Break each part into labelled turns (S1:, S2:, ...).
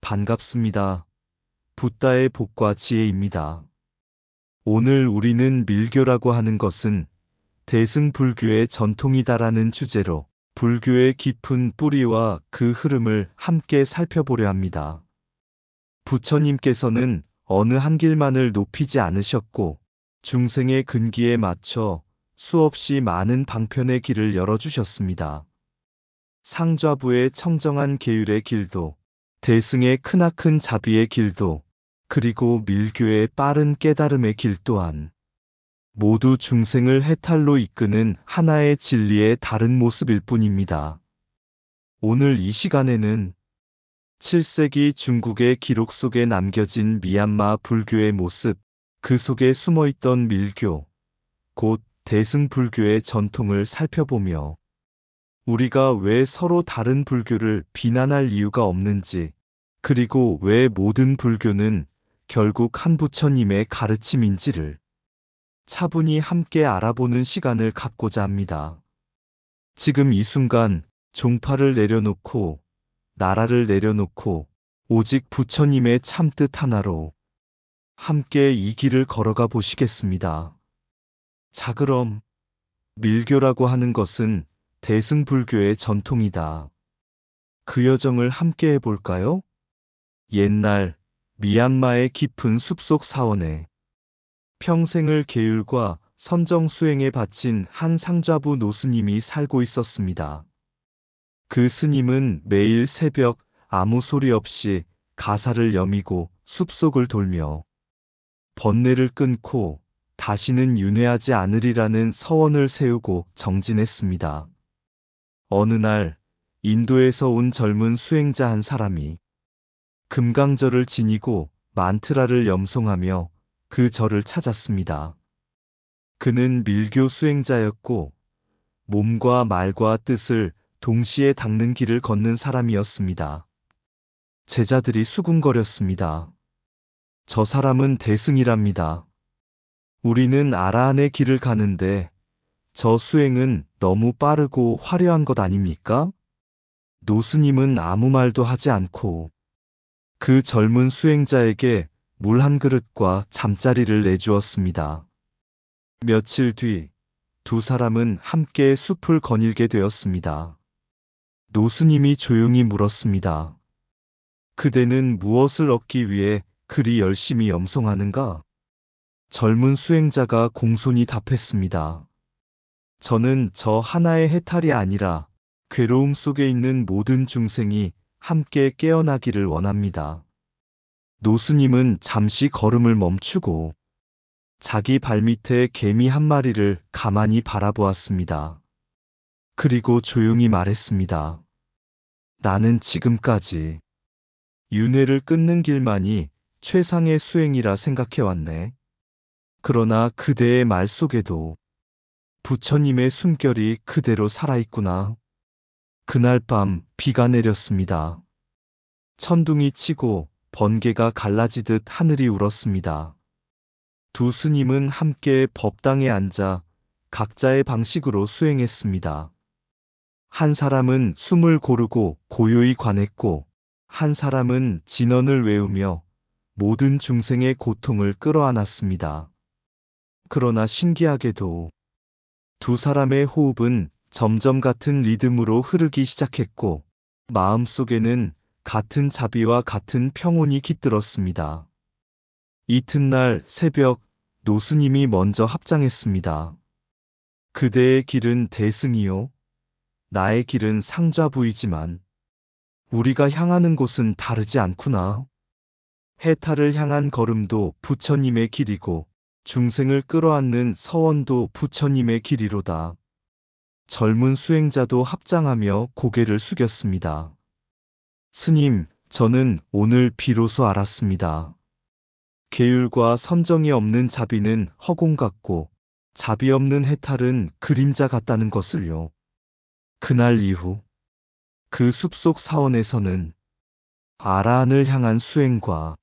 S1: 반갑습니다. 붓다의 복과 지혜입니다. 오늘 우리는 밀교라고 하는 것은 대승불교의 전통이다라는 주제로 불교의 깊은 뿌리와 그 흐름을 함께 살펴보려 합니다. 부처님께서는 어느 한 길만을 높이지 않으셨고 중생의 근기에 맞춰 수없이 많은 방편의 길을 열어주셨습니다. 상좌부의 청정한 계율의 길도, 대승의 크나큰 자비의 길도, 그리고 밀교의 빠른 깨달음의 길 또한 모두 중생을 해탈로 이끄는 하나의 진리의 다른 모습일 뿐입니다. 오늘 이 시간에는 7세기 중국의 기록 속에 남겨진 미얀마 불교의 모습, 그 속에 숨어있던 밀교, 곧 대승불교의 전통을 살펴보며 우리가 왜 서로 다른 불교를 비난할 이유가 없는지, 그리고 왜 모든 불교는 결국 한 부처님의 가르침인지를 차분히 함께 알아보는 시간을 갖고자 합니다. 지금 이 순간 종파를 내려놓고 나라를 내려놓고 오직 부처님의 참뜻 하나로 함께 이 길을 걸어가 보시겠습니다. 자, 그럼 밀교라고 하는 것은 대승불교의 전통이다. 그 여정을 함께 해볼까요? 옛날 미얀마의 깊은 숲속 사원에 평생을 계율과 선정 수행에 바친 한 상좌부 노스님이 살고 있었습니다. 그 스님은 매일 새벽 아무 소리 없이 가사를 여미고 숲속을 돌며 번뇌를 끊고 다시는 윤회하지 않으리라는 서원을 세우고 정진했습니다. 어느 날 인도에서 온 젊은 수행자 한 사람이 금강절을 지니고 만트라를 염송하며 그 절을 찾았습니다. 그는 밀교 수행자였고 몸과 말과 뜻을 동시에 닦는 길을 걷는 사람이었습니다. 제자들이 수군거렸습니다. 저 사람은 대승이랍니다. 우리는 아라한의 길을 가는데 저 수행은 너무 빠르고 화려한 것 아닙니까? 노스님은 아무 말도 하지 않고 그 젊은 수행자에게 물 한 그릇과 잠자리를 내주었습니다. 며칠 뒤 두 사람은 함께 숲을 거닐게 되었습니다. 노스님이 조용히 물었습니다. 그대는 무엇을 얻기 위해 그리 열심히 염송하는가? 젊은 수행자가 공손히 답했습니다. 저는 저 하나의 해탈이 아니라 괴로움 속에 있는 모든 중생이 함께 깨어나기를 원합니다. 노스님은 잠시 걸음을 멈추고 자기 발밑에 개미 한 마리를 가만히 바라보았습니다. 그리고 조용히 말했습니다. 나는 지금까지 윤회를 끊는 길만이 최상의 수행이라 생각해왔네. 그러나 그대의 말 속에도 부처님의 숨결이 그대로 살아있구나. 그날 밤 비가 내렸습니다. 천둥이 치고 번개가 갈라지듯 하늘이 울었습니다. 두 스님은 함께 법당에 앉아 각자의 방식으로 수행했습니다. 한 사람은 숨을 고르고 고요히 관했고, 한 사람은 진언을 외우며 모든 중생의 고통을 끌어안았습니다. 그러나 신기하게도 두 사람의 호흡은 점점 같은 리듬으로 흐르기 시작했고, 마음속에는 같은 자비와 같은 평온이 깃들었습니다. 이튿날 새벽 노스님이 먼저 합장했습니다. 그대의 길은 대승이요. 나의 길은 상좌부이지만 우리가 향하는 곳은 다르지 않구나. 해탈을 향한 걸음도 부처님의 길이고 중생을 끌어안는 서원도 부처님의 길이로다. 젊은 수행자도 합장하며 고개를 숙였습니다. 스님, 저는 오늘 비로소 알았습니다. 계율과 선정이 없는 자비는 허공 같고 자비 없는 해탈은 그림자 같다는 것을요. 그날 이후 그 숲속 사원에서는 아라한을 향한 수행과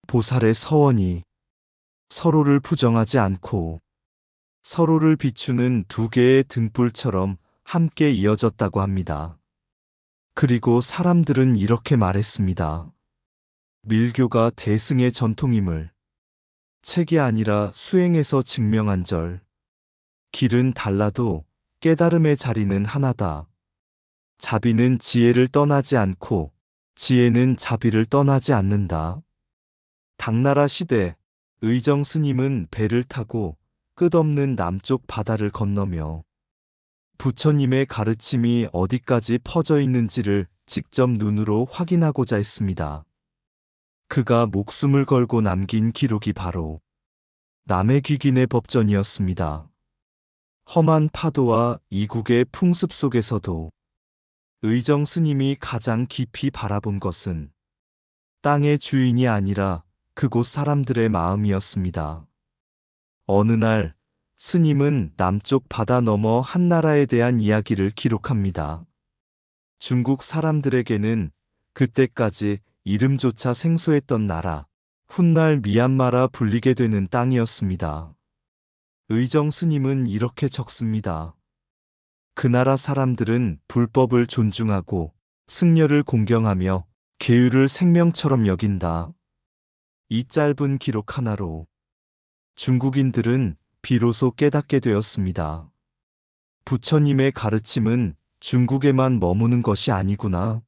S1: 보살의 서원이 서로를 부정하지 않고 서로를 비추는 두 개의 등불처럼 함께 이어졌다고 합니다. 그리고 사람들은 이렇게 말했습니다. 밀교가 대승의 전통임을 책이 아니라 수행에서 증명한 절. 길은 달라도 깨달음의 자리는 하나다. 자비는 지혜를 떠나지 않고 지혜는 자비를 떠나지 않는다. 당나라 시대 의정 스님은 배를 타고 끝없는 남쪽 바다를 건너며 부처님의 가르침이 어디까지 퍼져 있는지를 직접 눈으로 확인하고자 했습니다. 그가 목숨을 걸고 남긴 기록이 바로 남해 귀긴의 법전이었습니다. 험한 파도와 이국의 풍습 속에서도 의정 스님이 가장 깊이 바라본 것은 땅의 주인이 아니라 그곳 사람들의 마음이었습니다. 어느 날 스님은 남쪽 바다 너머 한 나라에 대한 이야기를 기록합니다. 중국 사람들에게는 그때까지 이름조차 생소했던 나라, 훗날 미얀마라 불리게 되는 땅이었습니다. 의정 스님은 이렇게 적습니다. 그 나라 사람들은 불법을 존중하고 승려를 공경하며 계율을 생명처럼 여긴다. 이 짧은 기록 하나로 중국인들은 비로소 깨닫게 되었습니다. 부처님의 가르침은 중국에만 머무는 것이 아니구나.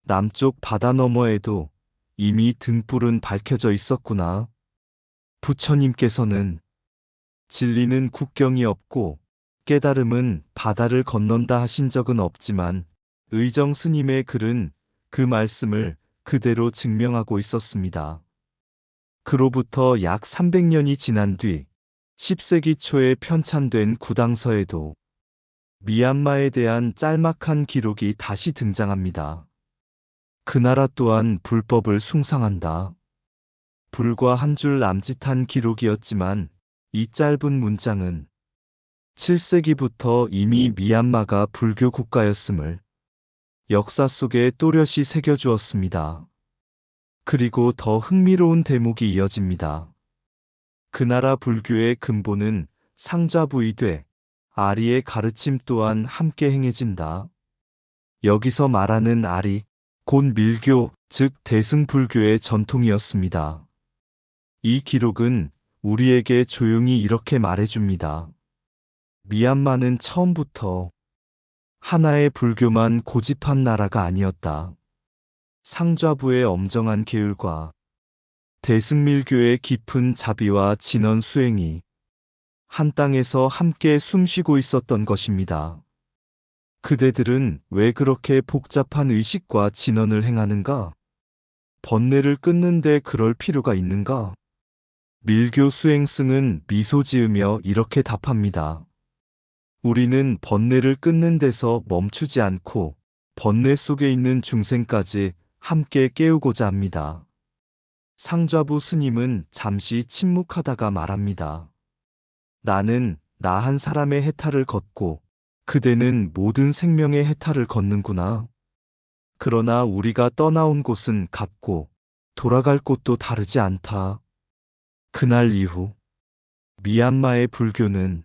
S1: 남쪽 바다 너머에도 이미 등불은 밝혀져 있었구나. 부처님께서는 진리는 국경이 없고 깨달음은 바다를 건넌다 하신 적은 없지만 의정 스님의 글은 그 말씀을 그대로 증명하고 있었습니다. 그로부터 약 300년이 지난 뒤 10세기 초에 편찬된 구당서에도 미얀마에 대한 짤막한 기록이 다시 등장합니다. 그 나라 또한 불법을 숭상한다. 불과 한 줄 남짓한 기록이었지만 이 짧은 문장은 7세기부터 이미 미얀마가 불교 국가였음을 역사 속에 또렷이 새겨주었습니다. 그리고 더 흥미로운 대목이 이어집니다. 그 나라 불교의 근본은 상좌부이되 아리의 가르침 또한 함께 행해진다. 여기서 말하는 아리, 곧 밀교, 즉 대승불교의 전통이었습니다. 이 기록은 우리에게 조용히 이렇게 말해줍니다. 미얀마는 처음부터 하나의 불교만 고집한 나라가 아니었다. 상좌부의 엄정한 계율과 대승밀교의 깊은 자비와 진언 수행이 한 땅에서 함께 숨쉬고 있었던 것입니다. 그대들은 왜 그렇게 복잡한 의식과 진언을 행하는가? 번뇌를 끊는데 그럴 필요가 있는가? 밀교 수행승은 미소 지으며 이렇게 답합니다. 우리는 번뇌를 끊는 데서 멈추지 않고 번뇌 속에 있는 중생까지 함께 깨우고자 합니다. 상좌부 스님은 잠시 침묵하다가 말합니다. 나는 나 한 사람의 해탈을 걷고 그대는 모든 생명의 해탈을 걷는구나. 그러나 우리가 떠나온 곳은 같고 돌아갈 곳도 다르지 않다. 그날 이후 미얀마의 불교는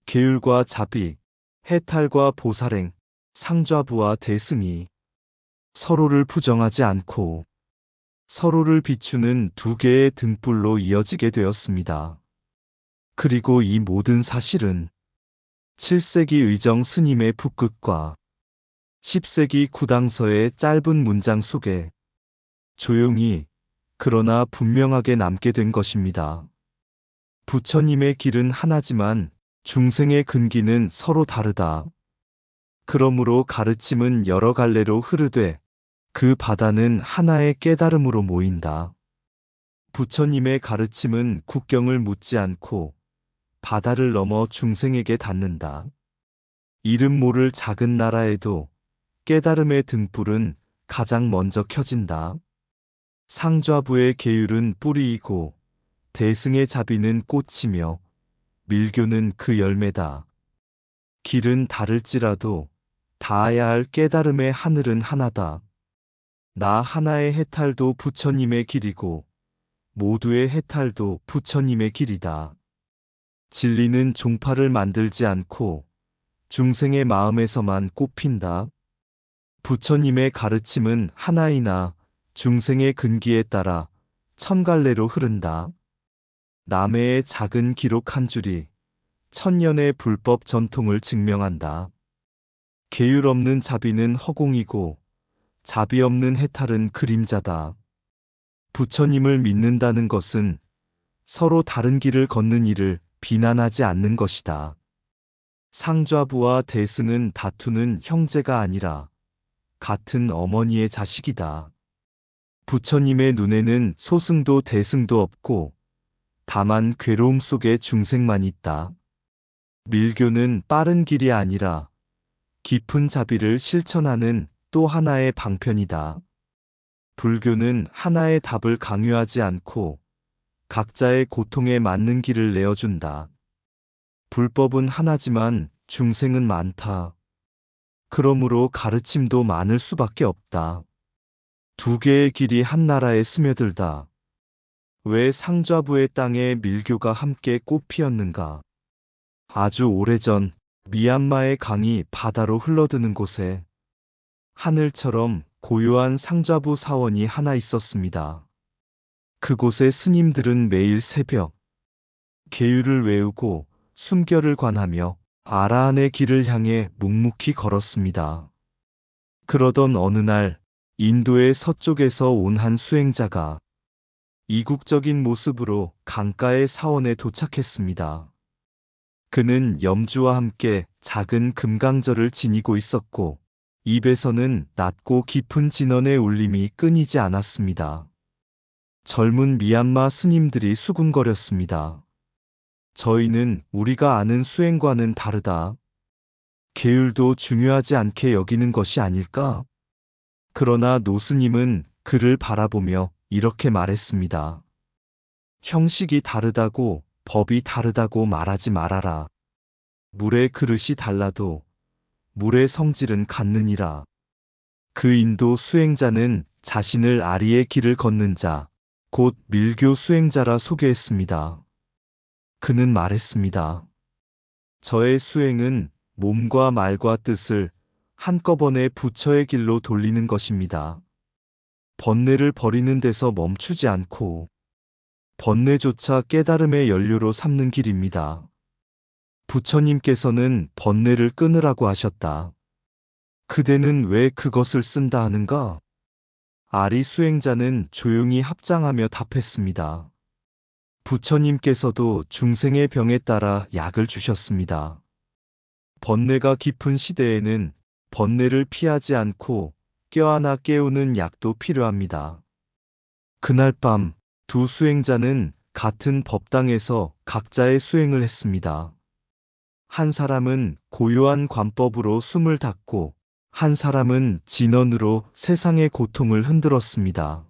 S1: 계율과 자비, 해탈과 보살행, 상좌부와 대승이 서로를 부정하지 않고 서로를 비추는 두 개의 등불로 이어지게 되었습니다. 그리고 이 모든 사실은 7세기 의정 스님의 붓끝과 10세기 구당서의 짧은 문장 속에 조용히 그러나 분명하게 남게 된 것입니다. 부처님의 길은 하나지만 중생의 근기는 서로 다르다. 그러므로 가르침은 여러 갈래로 흐르되 그 바다는 하나의 깨달음으로 모인다. 부처님의 가르침은 국경을 묻지 않고 바다를 넘어 중생에게 닿는다. 이름 모를 작은 나라에도 깨달음의 등불은 가장 먼저 켜진다. 상좌부의 계율은 뿌리이고 대승의 자비는 꽃이며 밀교는 그 열매다. 길은 다를지라도 닿아야 할 깨달음의 하늘은 하나다. 나 하나의 해탈도 부처님의 길이고 모두의 해탈도 부처님의 길이다. 진리는 종파를 만들지 않고 중생의 마음에서만 꽃핀다. 부처님의 가르침은 하나이나 중생의 근기에 따라 천갈래로 흐른다. 남해의 작은 기록 한 줄이 천년의 불법 전통을 증명한다. 계율 없는 자비는 허공이고 자비 없는 해탈은 그림자다. 부처님을 믿는다는 것은 서로 다른 길을 걷는 이를 비난하지 않는 것이다. 상좌부와 대승은 다투는 형제가 아니라 같은 어머니의 자식이다. 부처님의 눈에는 소승도 대승도 없고 다만 괴로움 속에 중생만 있다. 밀교는 빠른 길이 아니라 깊은 자비를 실천하는 또 하나의 방편이다. 불교는 하나의 답을 강요하지 않고 각자의 고통에 맞는 길을 내어준다. 불법은 하나지만 중생은 많다. 그러므로 가르침도 많을 수밖에 없다. 두 개의 길이 한 나라에 스며들다. 왜 상좌부의 땅에 밀교가 함께 꽃 피었는가? 아주 오래전 미얀마의 강이 바다로 흘러드는 곳에 하늘처럼 고요한 상좌부 사원이 하나 있었습니다. 그곳의 스님들은 매일 새벽 계율을 외우고 숨결을 관하며 아라한의 길을 향해 묵묵히 걸었습니다. 그러던 어느 날 인도의 서쪽에서 온 한 수행자가 이국적인 모습으로 강가의 사원에 도착했습니다. 그는 염주와 함께 작은 금강절을 지니고 있었고 입에서는 낮고 깊은 진언의 울림이 끊이지 않았습니다. 젊은 미얀마 스님들이 수군거렸습니다. 저희는 우리가 아는 수행과는 다르다. 계율도 중요하지 않게 여기는 것이 아닐까? 그러나 노스님은 그를 바라보며 이렇게 말했습니다. 형식이 다르다고 법이 다르다고 말하지 말아라. 물의 그릇이 달라도 물의 성질은 같느니라. 그 인도 수행자는 자신을 아리의 길을 걷는 자, 곧 밀교 수행자라 소개했습니다. 그는 말했습니다. 저의 수행은 몸과 말과 뜻을 한꺼번에 부처의 길로 돌리는 것입니다. 번뇌를 버리는 데서 멈추지 않고 번뇌조차 깨달음의 연료로 삼는 길입니다. 부처님께서는 번뇌를 끊으라고 하셨다. 그대는 왜 그것을 쓴다 하는가? 아리 수행자는 조용히 합장하며 답했습니다. 부처님께서도 중생의 병에 따라 약을 주셨습니다. 번뇌가 깊은 시대에는 번뇌를 피하지 않고 껴안아 깨우는 약도 필요합니다. 그날 밤 두 수행자는 같은 법당에서 각자의 수행을 했습니다. 한 사람은 고요한 관법으로 숨을 닫고 한 사람은 진언으로 세상의 고통을 흔들었습니다.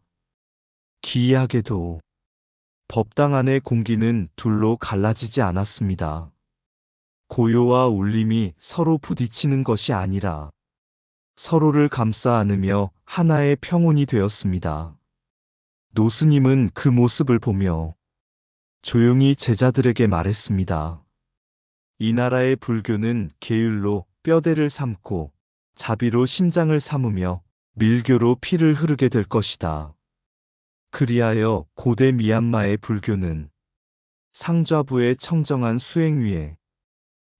S1: 기이하게도 법당 안의 공기는 둘로 갈라지지 않았습니다. 고요와 울림이 서로 부딪히는 것이 아니라 서로를 감싸 안으며 하나의 평온이 되었습니다. 노스님은 그 모습을 보며 조용히 제자들에게 말했습니다. 이 나라의 불교는 계율로 뼈대를 삼고 자비로 심장을 삼으며 밀교로 피를 흐르게 될 것이다. 그리하여 고대 미얀마의 불교는 상좌부의 청정한 수행 위에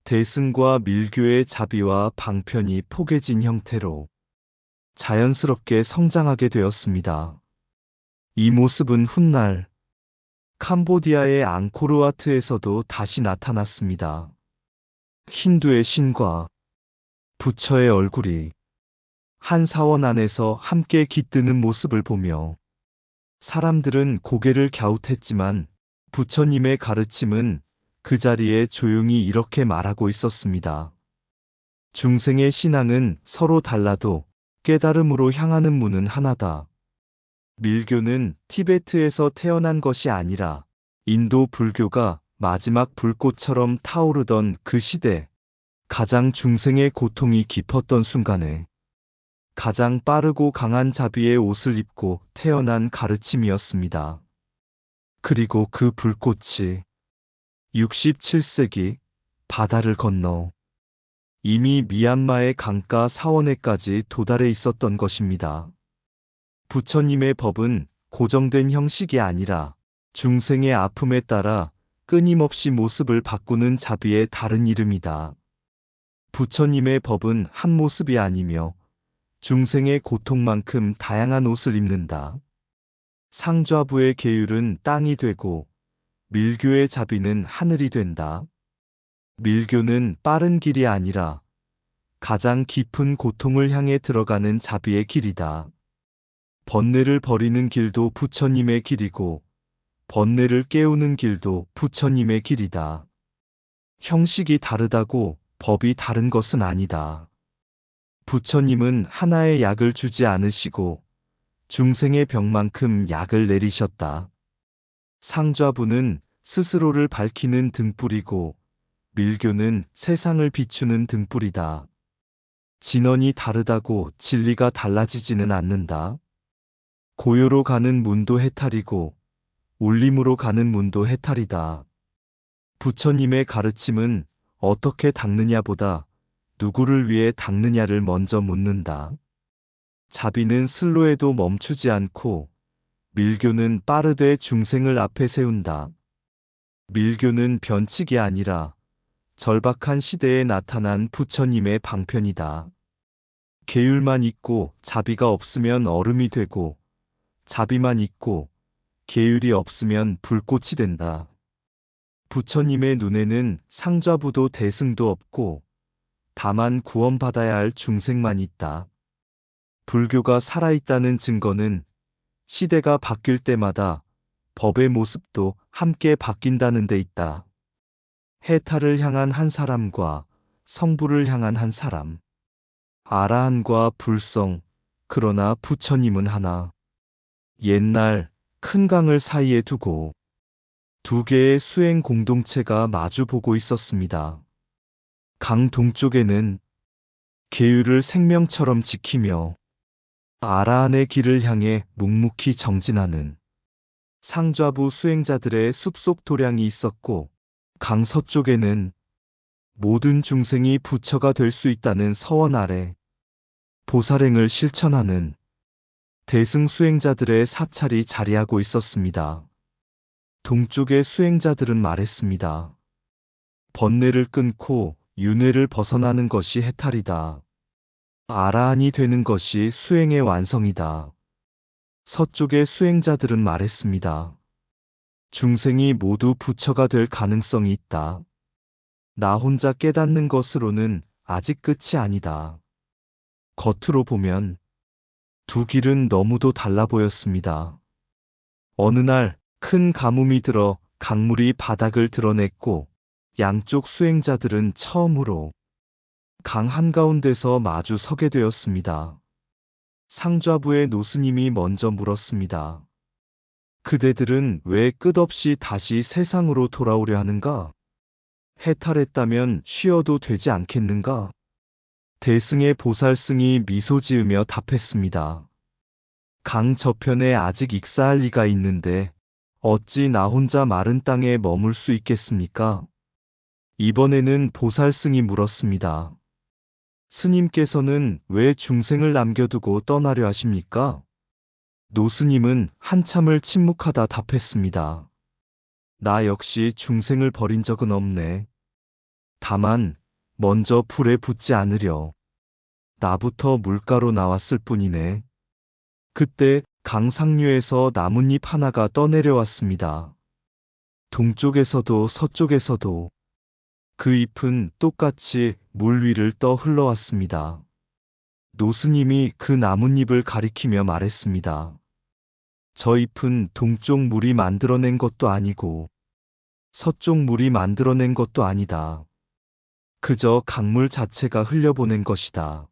S1: 대승과 밀교의 자비와 방편이 포개진 형태로 자연스럽게 성장하게 되었습니다. 이 모습은 훗날 캄보디아의 앙코르와트에서도 다시 나타났습니다. 힌두의 신과 부처의 얼굴이 한 사원 안에서 함께 깃드는 모습을 보며 사람들은 고개를 갸웃했지만 부처님의 가르침은 그 자리에 조용히 이렇게 말하고 있었습니다. 중생의 신앙은 서로 달라도 깨달음으로 향하는 문은 하나다. 밀교는 티베트에서 태어난 것이 아니라 인도 불교가 마지막 불꽃처럼 타오르던 그 시대, 가장 중생의 고통이 깊었던 순간에 가장 빠르고 강한 자비의 옷을 입고 태어난 가르침이었습니다. 그리고 그 불꽃이 67세기 바다를 건너 이미 미얀마의 강가 사원에까지 도달해 있었던 것입니다. 부처님의 법은 고정된 형식이 아니라 중생의 아픔에 따라 끊임없이 모습을 바꾸는 자비의 다른 이름이다. 부처님의 법은 한 모습이 아니며 중생의 고통만큼 다양한 옷을 입는다. 상좌부의 계율은 땅이 되고 밀교의 자비는 하늘이 된다. 밀교는 빠른 길이 아니라 가장 깊은 고통을 향해 들어가는 자비의 길이다. 번뇌를 버리는 길도 부처님의 길이고 번뇌를 깨우는 길도 부처님의 길이다. 형식이 다르다고 법이 다른 것은 아니다. 부처님은 하나의 약을 주지 않으시고 중생의 병만큼 약을 내리셨다. 상좌부는 스스로를 밝히는 등불이고 밀교는 세상을 비추는 등불이다. 진원이 다르다고 진리가 달라지지는 않는다. 고요로 가는 문도 해탈이고 울림으로 가는 문도 해탈이다. 부처님의 가르침은 어떻게 닦느냐보다 누구를 위해 닦느냐를 먼저 묻는다. 자비는 슬로에도 멈추지 않고 밀교는 빠르되 중생을 앞에 세운다. 밀교는 변칙이 아니라 절박한 시대에 나타난 부처님의 방편이다. 계율만 있고 자비가 없으면 얼음이 되고 자비만 있고 계율이 없으면 불꽃이 된다. 부처님의 눈에는 상좌부도 대승도 없고 다만 구원받아야 할 중생만 있다. 불교가 살아있다는 증거는 시대가 바뀔 때마다 법의 모습도 함께 바뀐다는 데 있다. 해탈을 향한 한 사람과 성부를 향한 한 사람. 아라한과 불성, 그러나 부처님은 하나. 옛날 큰 강을 사이에 두고 두 개의 수행 공동체가 마주 보고 있었습니다. 강 동쪽에는 계율을 생명처럼 지키며 아라한의 길을 향해 묵묵히 정진하는 상좌부 수행자들의 숲속 도량이 있었고 강 서쪽에는 모든 중생이 부처가 될 수 있다는 서원 아래 보살행을 실천하는 대승 수행자들의 사찰이 자리하고 있었습니다. 동쪽의 수행자들은 말했습니다. 번뇌를 끊고 윤회를 벗어나는 것이 해탈이다. 아라한이 되는 것이 수행의 완성이다. 서쪽의 수행자들은 말했습니다. 중생이 모두 부처가 될 가능성이 있다. 나 혼자 깨닫는 것으로는 아직 끝이 아니다. 겉으로 보면 두 길은 너무도 달라 보였습니다. 어느 날 큰 가뭄이 들어 강물이 바닥을 드러냈고 양쪽 수행자들은 처음으로 강 한가운데서 마주 서게 되었습니다. 상좌부의 노스님이 먼저 물었습니다. 그대들은 왜 끝없이 다시 세상으로 돌아오려 하는가? 해탈했다면 쉬어도 되지 않겠는가? 대승의 보살승이 미소 지으며 답했습니다. 강 저편에 아직 익사할 리가 있는데 어찌 나 혼자 마른 땅에 머물 수 있겠습니까? 이번에는 보살승이 물었습니다. 스님께서는 왜 중생을 남겨두고 떠나려 하십니까? 노스님은 한참을 침묵하다 답했습니다. 나 역시 중생을 버린 적은 없네. 다만 먼저 불에 붙지 않으려 나부터 물가로 나왔을 뿐이네. 그때 강 상류에서 나뭇잎 하나가 떠내려왔습니다. 동쪽에서도 서쪽에서도 그 잎은 똑같이 물 위를 떠 흘러왔습니다. 노스님이 그 나뭇잎을 가리키며 말했습니다. 저 잎은 동쪽 물이 만들어낸 것도 아니고 서쪽 물이 만들어낸 것도 아니다. 그저 강물 자체가 흘려보낸 것이다.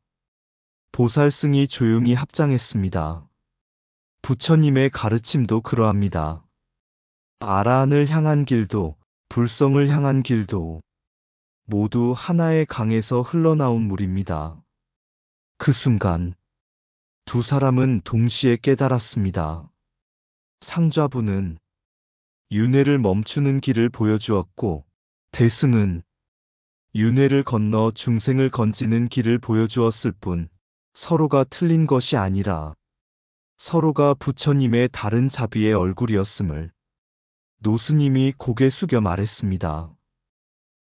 S1: 보살승이 조용히 합장했습니다. 부처님의 가르침도 그러합니다. 아라한을 향한 길도 불성을 향한 길도 모두 하나의 강에서 흘러나온 물입니다. 그 순간 두 사람은 동시에 깨달았습니다. 상좌부는 윤회를 멈추는 길을 보여주었고 대승은 윤회를 건너 중생을 건지는 길을 보여주었을 뿐 서로가 틀린 것이 아니라 서로가 부처님의 다른 자비의 얼굴이었음을 노스님이 고개 숙여 말했습니다.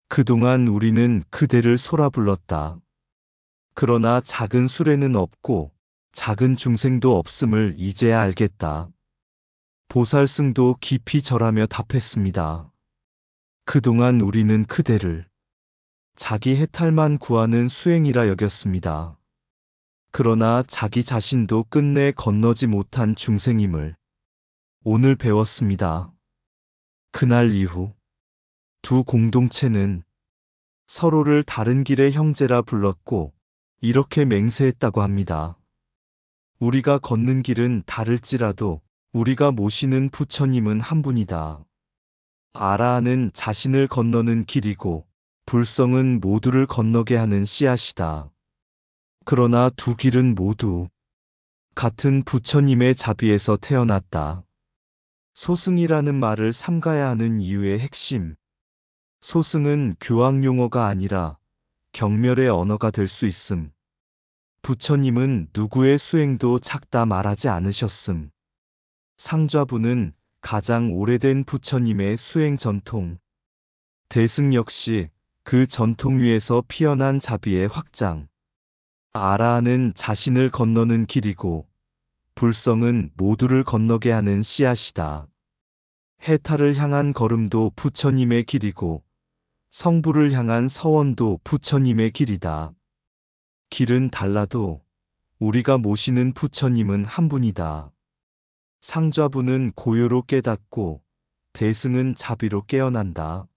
S1: 그동안 우리는 그대를 소라 불렀다. 그러나 작은 수레는 없고 작은 중생도 없음을 이제야 알겠다. 보살승도 깊이 절하며 답했습니다. 그동안 우리는 그대를 자기 해탈만 구하는 수행이라 여겼습니다. 그러나 자기 자신도 끝내 건너지 못한 중생임을 오늘 배웠습니다. 그날 이후 두 공동체는 서로를 다른 길의 형제라 불렀고 이렇게 맹세했다고 합니다. 우리가 걷는 길은 다를지라도 우리가 모시는 부처님은 한 분이다. 아라한은 자신을 건너는 길이고 불성은 모두를 건너게 하는 씨앗이다. 그러나 두 길은 모두 같은 부처님의 자비에서 태어났다. 소승이라는 말을 삼가야 하는 이유의 핵심. 소승은 교황 용어가 아니라 경멸의 언어가 될 수 있음. 부처님은 누구의 수행도 작다 말하지 않으셨음. 상좌부는 가장 오래된 부처님의 수행 전통. 대승 역시 그 전통 위에서 피어난 자비의 확장. 아라한은 자신을 건너는 길이고 불성은 모두를 건너게 하는 씨앗이다. 해탈을 향한 걸음도 부처님의 길이고 성부를 향한 서원도 부처님의 길이다. 길은 달라도 우리가 모시는 부처님은 한 분이다. 상좌부는 고요로 깨닫고 대승은 자비로 깨어난다.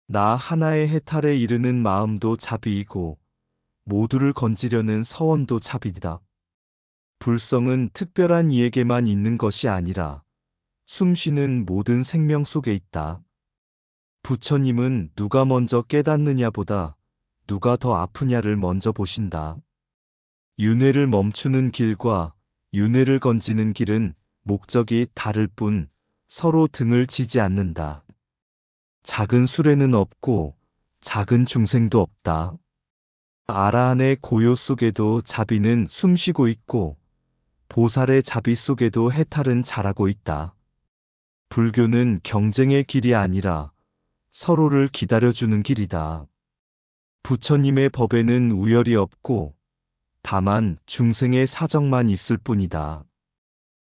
S1: 나 하나의 해탈에 이르는 마음도 자비이고 모두를 건지려는 서원도 자비다. 불성은 특별한 이에게만 있는 것이 아니라 숨쉬는 모든 생명 속에 있다. 부처님은 누가 먼저 깨닫느냐보다 누가 더 아프냐를 먼저 보신다. 윤회를 멈추는 길과 윤회를 건지는 길은 목적이 다를 뿐 서로 등을 지지 않는다. 작은 수레는 없고 작은 중생도 없다. 아라한의 고요 속에도 자비는 숨쉬고 있고 보살의 자비 속에도 해탈은 자라고 있다. 불교는 경쟁의 길이 아니라 서로를 기다려주는 길이다. 부처님의 법에는 우열이 없고 다만 중생의 사정만 있을 뿐이다.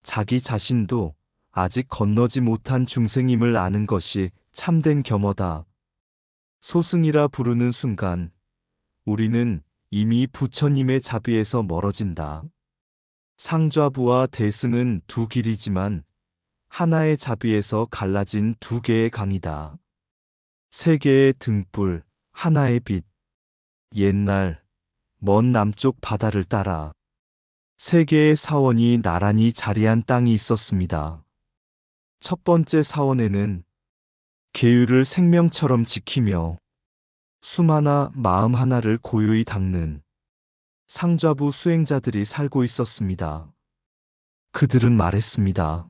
S1: 자기 자신도 아직 건너지 못한 중생임을 아는 것이 참된 겸허다. 소승이라 부르는 순간 우리는 이미 부처님의 자비에서 멀어진다. 상좌부와 대승은 두 길이지만 하나의 자비에서 갈라진 두 개의 강이다. 세 개의 등불, 하나의 빛. 옛날 먼 남쪽 바다를 따라 세 개의 사원이 나란히 자리한 땅이 있었습니다. 첫 번째 사원에는 계율을 생명처럼 지키며 숨 하나, 마음 하나를 고요히 닦는 상좌부 수행자들이 살고 있었습니다. 그들은 말했습니다.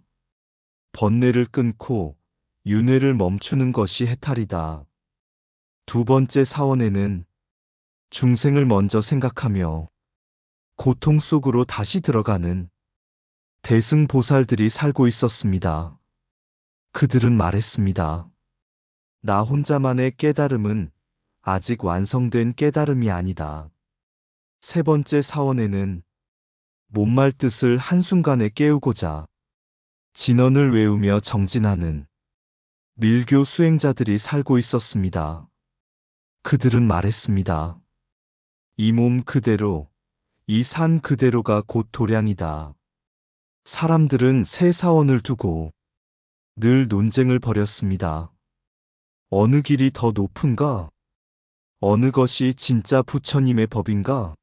S1: 번뇌를 끊고 윤회를 멈추는 것이 해탈이다. 두 번째 사원에는 중생을 먼저 생각하며 고통 속으로 다시 들어가는 대승보살들이 살고 있었습니다. 그들은 말했습니다. 나 혼자만의 깨달음은 아직 완성된 깨달음이 아니다. 세 번째 사원에는 못말 뜻을 한순간에 깨우고자 진언을 외우며 정진하는 밀교 수행자들이 살고 있었습니다. 그들은 말했습니다. 이 몸 그대로, 이 산 그대로가 곧 도량이다. 사람들은 세 사원을 두고 늘 논쟁을 벌였습니다. 어느 길이 더 높은가? 어느 것이 진짜 부처님의 법인가?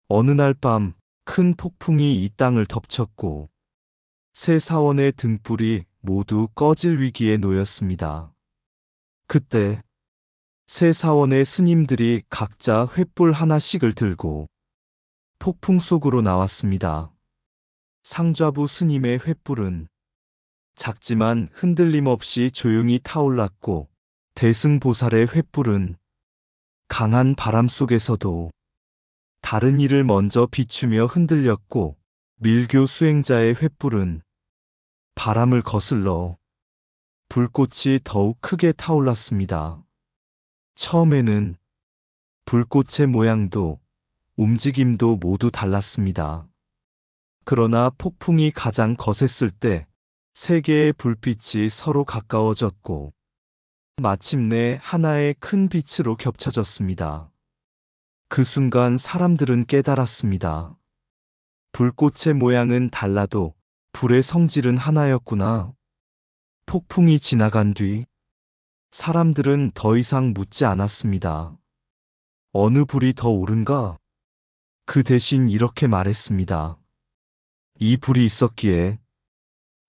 S1: 어느 날 밤 큰 폭풍이 이 땅을 덮쳤고 세 사원의 등불이 모두 꺼질 위기에 놓였습니다. 그때 세 사원의 스님들이 각자 횃불 하나씩을 들고 폭풍 속으로 나왔습니다. 상좌부 스님의 횃불은 작지만 흔들림 없이 조용히 타올랐고 대승보살의 횃불은 강한 바람 속에서도 다른 이를 먼저 비추며 흔들렸고 밀교 수행자의 횃불은 바람을 거슬러 불꽃이 더욱 크게 타올랐습니다. 처음에는 불꽃의 모양도 움직임도 모두 달랐습니다. 그러나 폭풍이 가장 거셌을 때 세 개의 불빛이 서로 가까워졌고 마침내 하나의 큰 빛으로 겹쳐졌습니다. 그 순간 사람들은 깨달았습니다. 불꽃의 모양은 달라도 불의 성질은 하나였구나. 폭풍이 지나간 뒤 사람들은 더 이상 묻지 않았습니다. 어느 불이 더 옳은가? 그 대신 이렇게 말했습니다. 이 불이 있었기에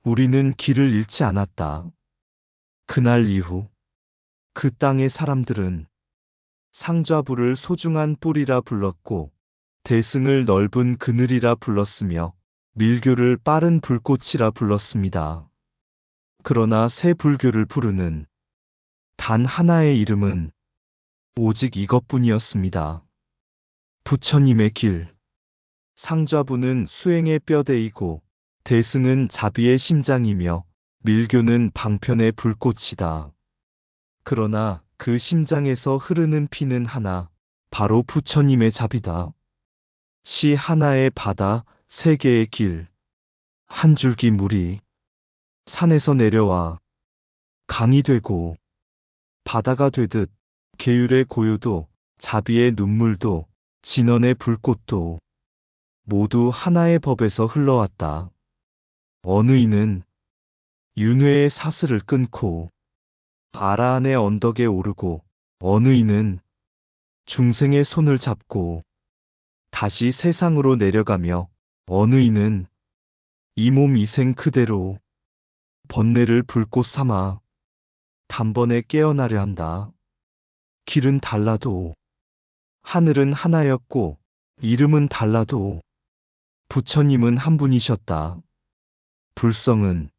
S1: 우리는 길을 잃지 않았다. 그날 이후 그 땅의 사람들은 상좌불을 소중한 뿔이라 불렀고 대승을 넓은 그늘이라 불렀으며 밀교를 빠른 불꽃이라 불렀습니다. 그러나 새 불교를 부르는 단 하나의 이름은 오직 이것뿐이었습니다. 부처님의 길. 상좌부는 수행의 뼈대이고 대승은 자비의 심장이며 밀교는 방편의 불꽃이다. 그러나 그 심장에서 흐르는 피는 하나, 바로 부처님의 자비다. 시 하나의 바다, 세 개의 길, 한 줄기 물이 산에서 내려와 강이 되고 바다가 되듯 계율의 고요도 자비의 눈물도 진언의 불꽃도 모두 하나의 법에서 흘러왔다. 어느 이는 윤회의 사슬을 끊고 아라한의 언덕에 오르고 어느 이는 중생의 손을 잡고 다시 세상으로 내려가며 어느 이는 이 몸 이생 그대로 번뇌를 불꽃 삼아 단번에 깨어나려 한다. 길은 달라도 하늘은 하나였고 이름은 달라도 부처님은 한 분이셨다. 불성은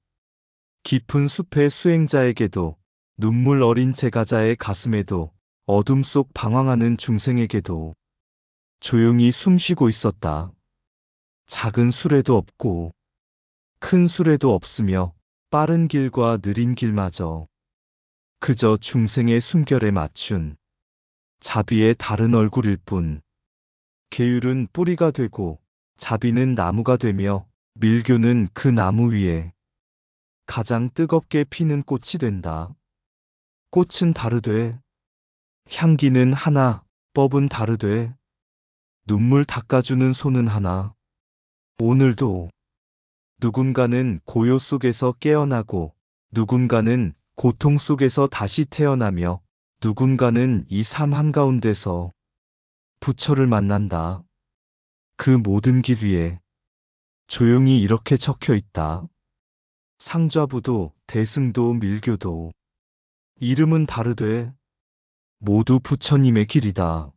S1: 깊은 숲의 수행자에게도 눈물 어린 제가자의 가슴에도 어둠 속 방황하는 중생에게도 조용히 숨쉬고 있었다. 작은 수레도 없고 큰 수레도 없으며 빠른 길과 느린 길마저 그저 중생의 숨결에 맞춘 자비의 다른 얼굴일 뿐. 계율은 뿌리가 되고 자비는 나무가 되며 밀교는 그 나무 위에 가장 뜨겁게 피는 꽃이 된다. 꽃은 다르되 향기는 하나, 법은 다르되 눈물 닦아주는 손은 하나. 오늘도 누군가는 고요 속에서 깨어나고 누군가는 고통 속에서 다시 태어나며 누군가는 이 삶 한가운데서 부처를 만난다. 그 모든 길 위에 조용히 이렇게 적혀 있다. 상좌부도 대승도 밀교도 이름은 다르되 모두 부처님의 길이다.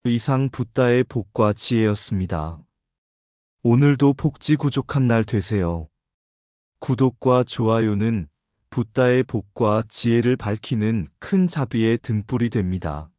S1: 이상 붓다의 복과 지혜였습니다. 오늘도 복지구족한 날 되세요. 구독과 좋아요는 붓다의 복과 지혜를 밝히는 큰 자비의 등불이 됩니다.